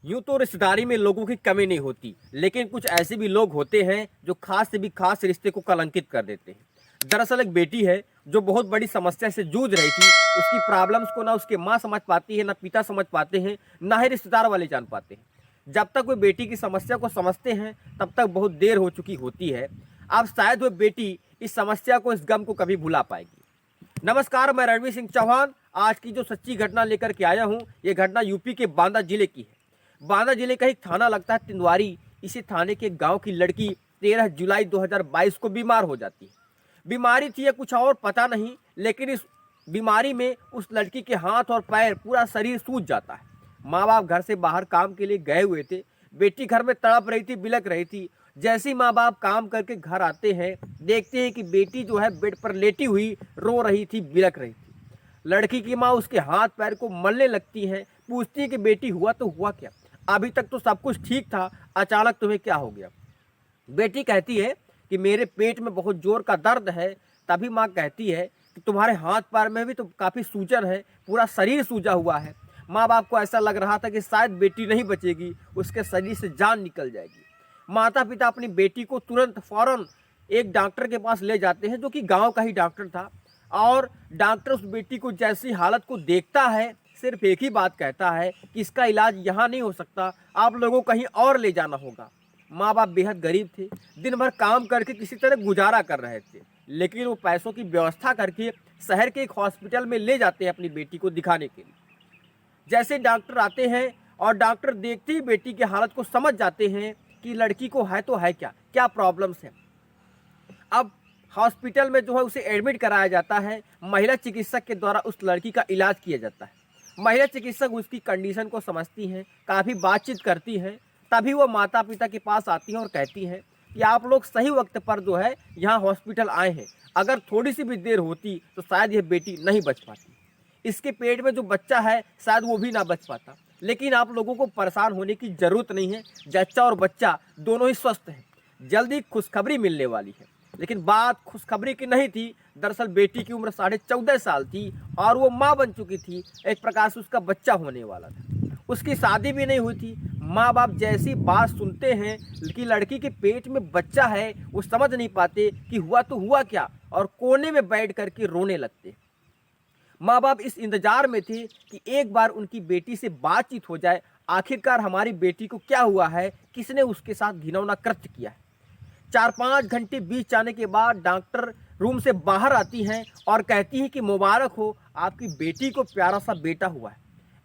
यूं तो रिश्तेदारी में लोगों की कमी नहीं होती, लेकिन कुछ ऐसे भी लोग होते हैं जो खास से भी खास रिश्ते को कलंकित कर देते हैं। दरअसल एक बेटी है जो बहुत बड़ी समस्या से जूझ रही थी। उसकी प्रॉब्लम्स को ना उसके माँ समझ पाती है, ना पिता समझ पाते हैं, ना ही रिश्तेदार वाले जान पाते हैं। जब तक वो बेटी की समस्या को समझते हैं तब तक बहुत देर हो चुकी होती है। अब शायद वो बेटी इस समस्या को, इस गम को कभी भुला पाएगी। नमस्कार, मैं रणवीर सिंह चौहान आज की जो सच्ची घटना लेकर के आया हूँ। ये घटना यूपी के बांदा जिले की है। बांदा जिले का एक थाना लगता है तिंदवारी। इसी थाने के गांव की लड़की 13 जुलाई 2022 को बीमार हो जाती है। बीमारी थी या कुछ और पता नहीं, लेकिन इस बीमारी में उस लड़की के हाथ और पैर, पूरा शरीर सूज जाता है। माँ बाप घर से बाहर काम के लिए गए हुए थे। बेटी घर में तड़प रही थी, बिलक रही थी। जैसे ही माँ बाप काम करके घर आते हैं, देखते हैं कि बेटी जो है बेड पर लेटी हुई रो रही थी, बिलक रही थी। लड़की की माँ उसके हाथ पैर को मलने लगती है, पूछती है कि बेटी हुआ तो हुआ क्या, अभी तक तो सब कुछ ठीक था, अचानक तुम्हें क्या हो गया। बेटी कहती है कि मेरे पेट में बहुत जोर का दर्द है। तभी माँ कहती है कि तुम्हारे हाथ पैर में भी तो काफ़ी सूजन है, पूरा शरीर सूजा हुआ है। माँ बाप को ऐसा लग रहा था कि शायद बेटी नहीं बचेगी, उसके शरीर से जान निकल जाएगी। माता पिता अपनी बेटी को तुरंत फौरन एक डॉक्टर के पास ले जाते हैं, जो कि गांव का ही डॉक्टर था। और डॉक्टर उस बेटी को जैसी हालत को देखता है, सिर्फ एक ही बात कहता है कि इसका इलाज यहाँ नहीं हो सकता, आप लोगों को कहीं और ले जाना होगा। माँ बाप बेहद गरीब थे, दिन भर काम करके किसी तरह गुजारा कर रहे थे, लेकिन वो पैसों की व्यवस्था करके शहर के एक हॉस्पिटल में ले जाते हैं अपनी बेटी को दिखाने के लिए। जैसे डॉक्टर आते हैं और डॉक्टर देखते ही बेटी की हालत को समझ जाते हैं कि लड़की को है तो है क्या, क्या प्रॉब्लम्स है। अब हॉस्पिटल में जो है उसे एडमिट कराया जाता है। महिला चिकित्सक के द्वारा उस लड़की का इलाज किया जाता है। महिला चिकित्सक उसकी कंडीशन को समझती हैं, काफ़ी बातचीत करती हैं। तभी वो माता पिता के पास आती हैं और कहती हैं कि आप लोग सही वक्त पर जो है यहाँ हॉस्पिटल आए हैं, अगर थोड़ी सी भी देर होती तो शायद यह बेटी नहीं बच पाती। इसके पेट में जो बच्चा है शायद वो भी ना बच पाता। लेकिन आप लोगों को परेशान होने की ज़रूरत नहीं है, जच्चा और बच्चा दोनों ही स्वस्थ हैं। जल्दी खुशखबरी मिलने वाली है। लेकिन बात खुशखबरी की नहीं थी। दरअसल बेटी की उम्र 14.5 साल थी और वो माँ बन चुकी थी। एक प्रकार से उसका बच्चा होने वाला था। उसकी शादी भी नहीं हुई थी। माँ बाप जैसी बात सुनते हैं कि लड़की के पेट में बच्चा है, वो समझ नहीं पाते कि हुआ तो हुआ क्या, और कोने में बैठ करके रोने लगते। माँ बाप इस इंतजार में थे कि एक बार उनकी बेटी से बातचीत हो जाए, आखिरकार हमारी बेटी को क्या हुआ है, किसने उसके साथ घिनौना कृत्य किया है। 4-5 घंटे बीत जाने के बाद डॉक्टर रूम से बाहर आती हैं और कहती हैं कि मुबारक हो, आपकी बेटी को प्यारा सा बेटा हुआ है।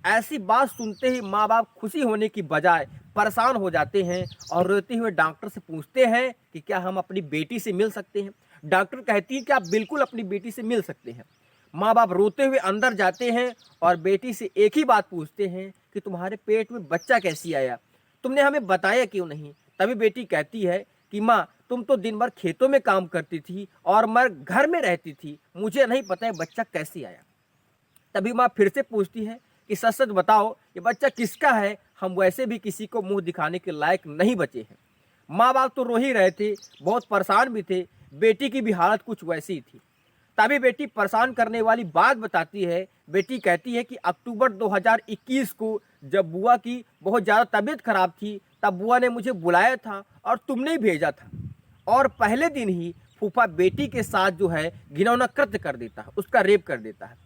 ऐसी बात सुनते ही माँ बाप खुशी होने की बजाय परेशान हो जाते हैं और रोते हुए डॉक्टर से पूछते हैं कि क्या हम अपनी बेटी से मिल सकते हैं। डॉक्टर कहती है कि आप बिल्कुल अपनी बेटी से मिल सकते हैं। माँ बाप रोते हुए अंदर जाते हैं और बेटी से एक ही बात पूछते हैं कि तुम्हारे पेट में बच्चा कैसे आया, तुमने हमें बताया क्यों नहीं। तभी बेटी कहती है कि माँ, तुम तो दिन भर खेतों में काम करती थी और मैं घर में रहती थी, मुझे नहीं पता है बच्चा कैसे आया। तभी माँ फिर से पूछती है कि सच सच बताओ, ये बच्चा किसका है, हम वैसे भी किसी को मुंह दिखाने के लायक नहीं बचे हैं। माँ बाप तो रो ही रहे थे, बहुत परेशान भी थे। बेटी की भी हालत कुछ वैसी ही थी। तभी बेटी परेशान करने वाली बात बताती है। बेटी कहती है कि अक्टूबर 2021 को जब बुआ की बहुत ज़्यादा तबीयत खराब थी, तब बुआ ने मुझे बुलाया था और तुमने ही भेजा था। और पहले दिन ही फूफा बेटी के साथ जो है घिनौना कृत्य कर देता है, उसका रेप कर देता है।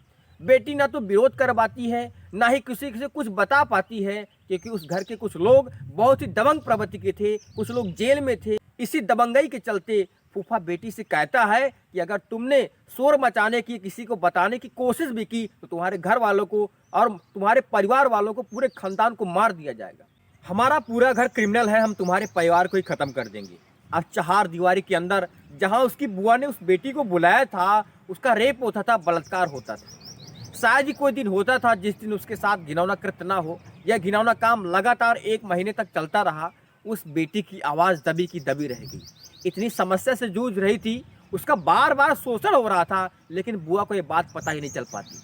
बेटी ना तो विरोध कर पाती है, ना ही किसी से कुछ बता पाती है, क्योंकि उस घर के कुछ लोग बहुत ही दबंग प्रवृत्ति के थे, कुछ लोग जेल में थे। इसी दबंगई के चलते फूफा बेटी से कहता है कि अगर तुमने शोर मचाने की, किसी को बताने की कोशिश भी की, तो तुम्हारे घर वालों को और तुम्हारे परिवार वालों को, पूरे खानदान को मार दिया जाएगा। हमारा पूरा घर क्रिमिनल है, हम तुम्हारे परिवार को ही खत्म कर देंगे। अब 4 दीवारी के अंदर जहां उसकी बुआ ने उस बेटी को बुलाया था, उसका रेप होता था, बलात्कार होता था। शायद ही कोई दिन होता था जिस दिन उसके साथ घिनौना कृत्य ना हो। यह घिनौना काम लगातार 1 महीने तक चलता रहा। उस बेटी की आवाज़ दबी की दबी रह गई। इतनी समस्या से जूझ रही थी, उसका बार बार शोषण हो रहा था, लेकिन बुआ को यह बात पता ही नहीं चल पाती।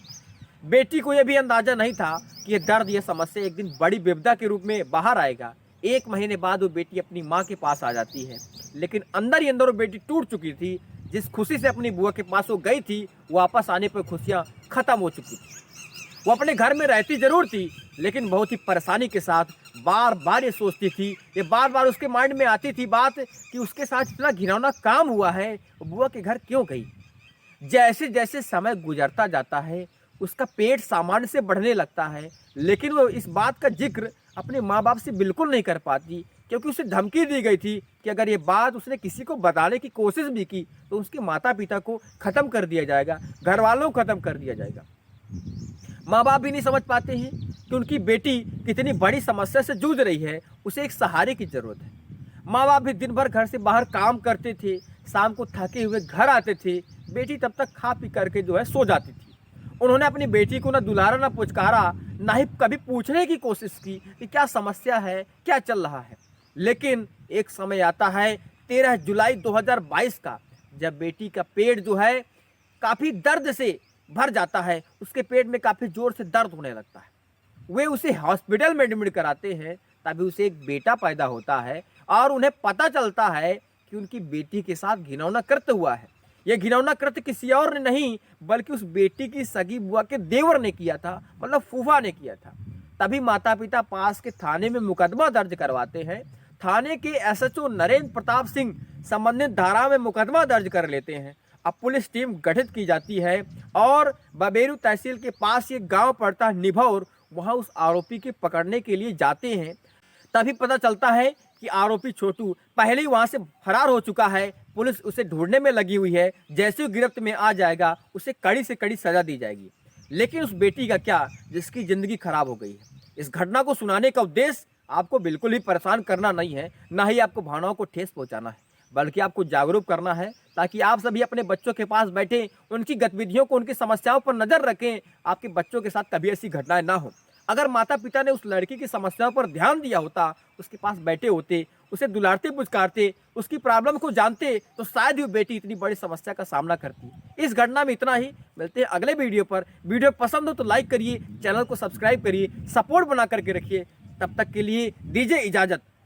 बेटी को यह भी अंदाजा नहीं था कि यह दर्द, यह समस्या एक दिन बड़ी विपदा के रूप में बाहर आएगा। 1 महीने बाद वो बेटी अपनी माँ के पास आ जाती है, लेकिन अंदर ही अंदर वो बेटी टूट चुकी थी। जिस खुशी से अपनी बुआ के पास वो गई थी, वापस आने पर खुशियाँ खत्म हो चुकी थी। वो अपने घर में रहती जरूर थी, लेकिन बहुत ही परेशानी के साथ बार बार ये सोचती थी, ये बार बार उसके माइंड में आती थी बात कि उसके साथ इतना घिनौना काम हुआ है, वो बुआ के घर क्यों गई। जैसे जैसे समय गुजरता जाता है उसका पेट सामान्य से बढ़ने लगता है, लेकिन वो इस बात का जिक्र अपने माँ बाप से बिल्कुल नहीं कर पाती, क्योंकि उसे धमकी दी गई थी कि अगर ये बात उसने किसी को बताने की कोशिश भी की तो उसके माता पिता को ख़त्म कर दिया जाएगा, घर वालों को ख़त्म कर दिया जाएगा। माँ बाप भी नहीं समझ पाते हैं कि उनकी बेटी कितनी बड़ी समस्या से जूझ रही है, उसे एक सहारे की ज़रूरत है। माँ बाप भी दिन भर घर से बाहर काम करते थे, शाम को थके हुए घर आते थे, बेटी तब तक खा पी करके जो है सो जाती थी। उन्होंने अपनी बेटी को ना दुलारा ना पुचकारा, ना ही कभी पूछने की कोशिश की कि क्या समस्या है, क्या चल रहा है। लेकिन एक समय आता है 13 जुलाई 2022 का, जब बेटी का पेट जो है काफ़ी दर्द से भर जाता है, उसके पेट में काफ़ी ज़ोर से दर्द होने लगता है। वे उसे हॉस्पिटल में एडमिट कराते हैं, तभी उसे एक बेटा पैदा होता है और उन्हें पता चलता है कि उनकी बेटी के साथ घिनौना कृत्य हुआ है। यह घिनौना कृत्य किसी और ने नहीं बल्कि उस बेटी की सगी बुआ के देवर ने किया था, मतलब फूफा ने किया था। तभी माता पिता पास के थाने में मुकदमा दर्ज करवाते हैं। थाने के एसएचओ नरेंद्र प्रताप सिंह संबंधित धारा में मुकदमा दर्ज कर लेते हैं। अब पुलिस टीम गठित की जाती है और बबेरू तहसील के पास ये गांव पड़ता है निभौर, वहां उस आरोपी के पकड़ने के लिए जाते हैं। तभी पता चलता है कि आरोपी छोटू पहले ही वहां से फरार हो चुका है। पुलिस उसे ढूंढने में लगी हुई है, जैसे ही गिरफ्त में आ जाएगा उसे कड़ी से कड़ी सजा दी जाएगी। लेकिन उस बेटी का क्या जिसकी जिंदगी खराब हो गई है। इस घटना को सुनाने का उद्देश्य आपको बिल्कुल भी परेशान करना नहीं है, ना ही आपको भावनाओं को ठेस पहुंचाना है, बल्कि आपको जागरूक करना है ताकि आप सभी अपने बच्चों के पास बैठे उनकी गतिविधियों को, उनकी समस्याओं पर नजर रखें, आपके बच्चों के साथ कभी ऐसी घटनाएं ना हो। अगर माता पिता ने उस लड़की की समस्याओं पर ध्यान दिया होता, उसके पास बैठे होते, उसे दुलारते पुचकारते, उसकी प्रॉब्लम को जानते, तो शायद ही बेटी इतनी बड़ी समस्या का सामना करती। इस घटना में इतना ही। मिलते हैं अगले वीडियो पर। वीडियो पसंद हो तो लाइक करिए, चैनल को सब्सक्राइब करिए, सपोर्ट बना करके रखिए। तब तक के लिए दीजिए इजाजत।